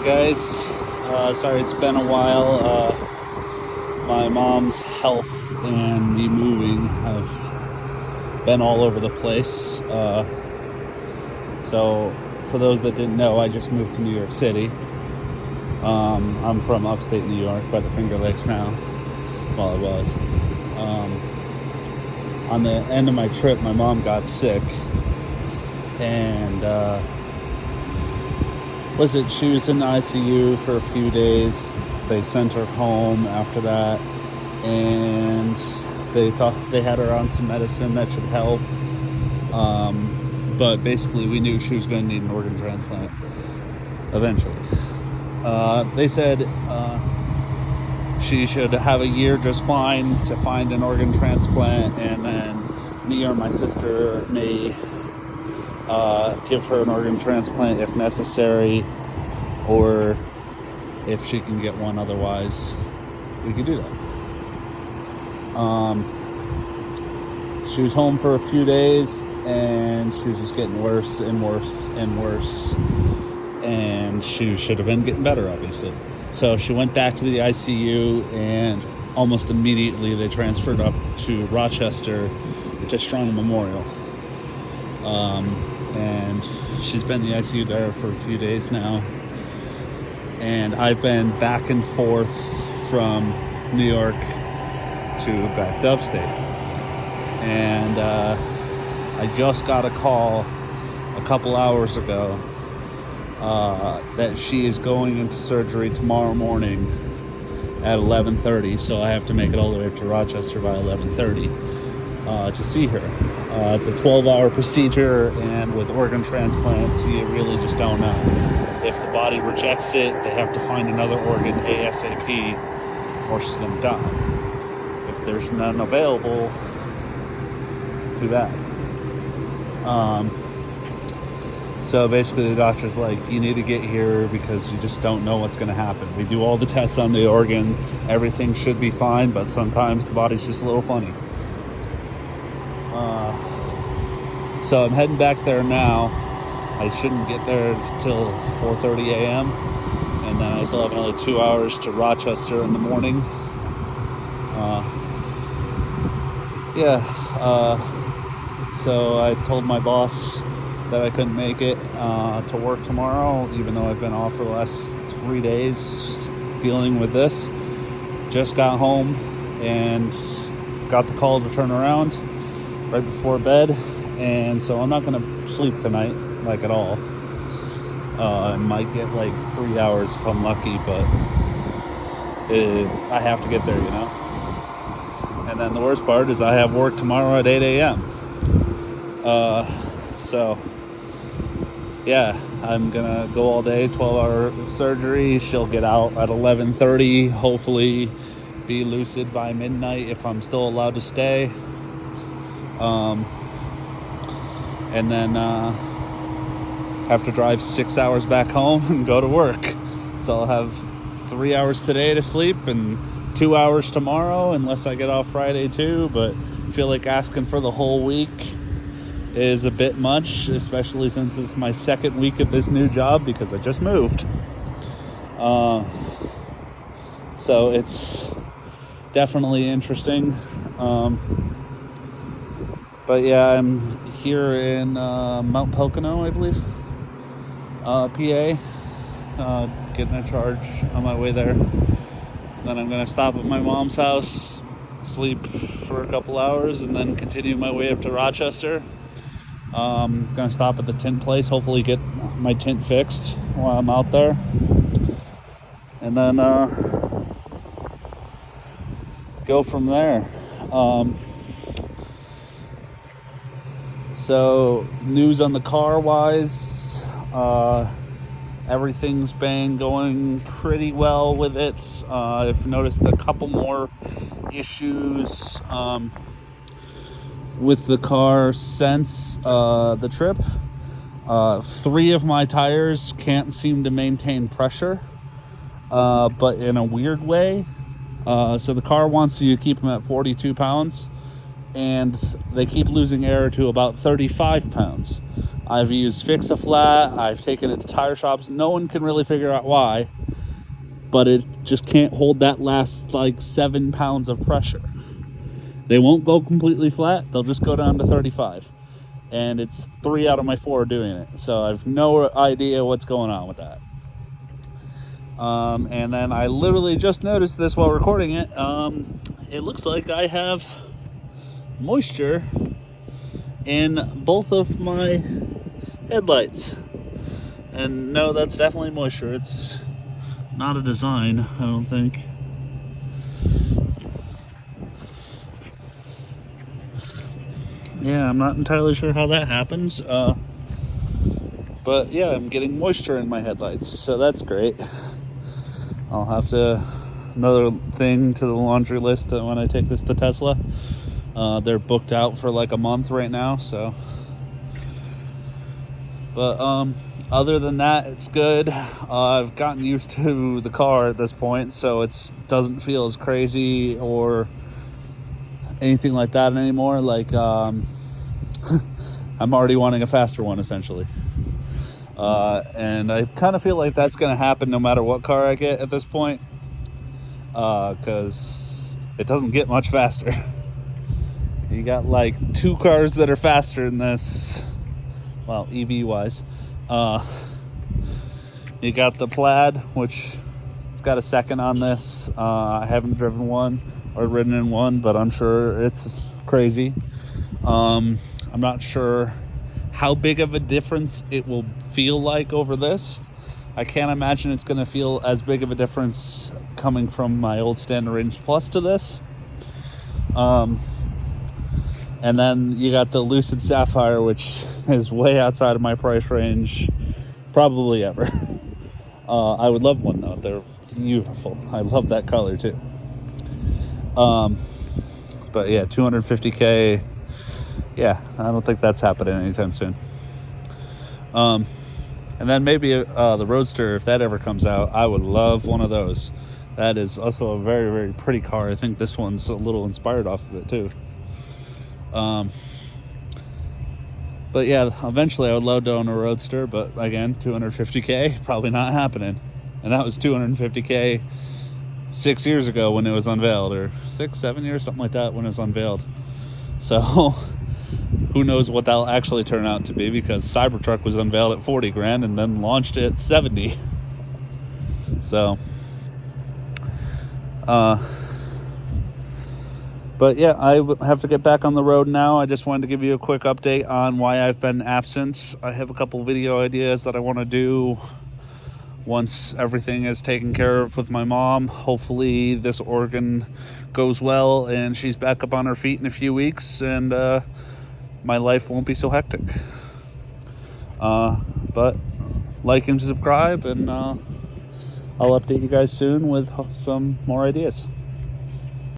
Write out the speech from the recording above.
guys. Sorry it's been a while. My mom's health and me moving have been all over the place. So for those that didn't know, I just moved to New York City. I'm from upstate New York by the Finger Lakes now. Well, I was. On the end of my trip, my mom got sick. And she was in the ICU for a few days. They sent her home after that, and they thought they had her on some medicine that should help. But basically, we knew she was going to need an organ transplant eventually. They said she should have a year just fine to find an organ transplant, and then me or my sister may give her an organ transplant if necessary, or if she can get one otherwise, we could do that. She was home for a few days, and she was just getting worse and worse and worse, and she should have been getting better, obviously. So she went back to the ICU, and almost immediately they transferred up to Rochester to Strong Memorial. And she's been in the ICU there for a few days now. And I've been back and forth from New York to back to upstate. And I just got a call a couple hours ago that she is going into surgery tomorrow morning at 11:30. So I have to make it all the way up to Rochester by 11:30 to see her. It's a 12-hour procedure, and with organ transplants, you really just don't know. If the body rejects it, they have to find another organ ASAP, or she's going to die. If there's none available, too bad. So basically the doctor's like, you need to get here because you just don't know what's going to happen. We do all the tests on the organ. Everything should be fine, but sometimes the body's just a little funny. So I'm heading back there now. I shouldn't get there till 4:30 a.m. And then I still have another 2 hours to Rochester in the morning. So I told my boss that I couldn't make it to work tomorrow, even though I've been off for the last 3 days dealing with this. Just got home and got the call to turn around right before bed. And so I'm not going to sleep tonight, like at all. I might get like 3 hours if I'm lucky, but I have to get there, you know. And then the worst part is I have work tomorrow at 8 a.m. So, yeah, I'm going to go all day, 12-hour surgery. She'll get out at 11:30, hopefully be lucid by midnight if I'm still allowed to stay. And then have to drive 6 hours back home and go to work. So I'll have 3 hours today to sleep and 2 hours tomorrow, unless I get off Friday too. But I feel like asking for the whole week is a bit much, especially since it's my second week at this new job because I just moved. So it's definitely interesting. But yeah, I'm here in Mount Pocono, I believe, PA, getting a charge on my way there. Then I'm going to stop at my mom's house, sleep for a couple hours, and then continue my way up to Rochester. I'm going to stop at the tint place, hopefully get my tint fixed while I'm out there. And then go from there. So, news on the car wise, everything's been going pretty well with it. I've noticed a couple more issues with the car since the trip. 3 of my tires can't seem to maintain pressure, but in a weird way. So the car wants you to keep them at 42 pounds. And they keep losing air to about 35 pounds. I've used Fix-A-Flat, I've taken it to tire shops. No one can really figure out why, but it just can't hold that last like 7 pounds of pressure. They won't go completely flat, they'll just go down to 35. And it's 3 out of my 4 doing it. So I have no idea what's going on with that. And then I literally just noticed this while recording it. It looks like I have moisture in both of my headlights. And no, that's definitely moisture. It's not a design, I don't think. Yeah, I'm not entirely sure how that happens. But yeah, I'm getting moisture in my headlights, so that's great. I'll have to, another thing to the laundry list that when I take this to Tesla. They're booked out for like a month right now, so. But other than that, it's good. I've gotten used to the car at this point, so it doesn't feel as crazy or anything like that anymore. Like I'm already wanting a faster one, essentially. And I kind of feel like that's going to happen no matter what car I get at this point, because it doesn't get much faster. You got like 2 cars that are faster than this, well, EV wise. You got the Plaid, which it's got a second on this. I haven't driven one or ridden in one, but I'm sure it's crazy. I'm not sure how big of a difference it will feel like over this. I can't imagine it's going to feel as big of a difference coming from my old Standard Range Plus to this. And then you got the Lucid Sapphire, which is way outside of my price range, probably ever. I would love one though. They're beautiful. I love that color too. But yeah, 250K. Yeah, I don't think that's happening anytime soon. And then maybe the Roadster, if that ever comes out, I would love one of those. That is also a very, very pretty car. I think this one's a little inspired off of it too. But yeah, eventually I would love to own a Roadster, but again, 250K, probably not happening. And that was 250K 6 years ago when it was unveiled, or 7 years, something like that, when it was unveiled. So who knows what that'll actually turn out to be, because Cybertruck was unveiled at 40 grand and then launched at 70. So but yeah, I have to get back on the road now. I just wanted to give you a quick update on why I've been absent. I have a couple video ideas that I want to do once everything is taken care of with my mom. Hopefully this organ goes well and she's back up on her feet in a few weeks, and my life won't be so hectic. But like and subscribe, and I'll update you guys soon with some more ideas.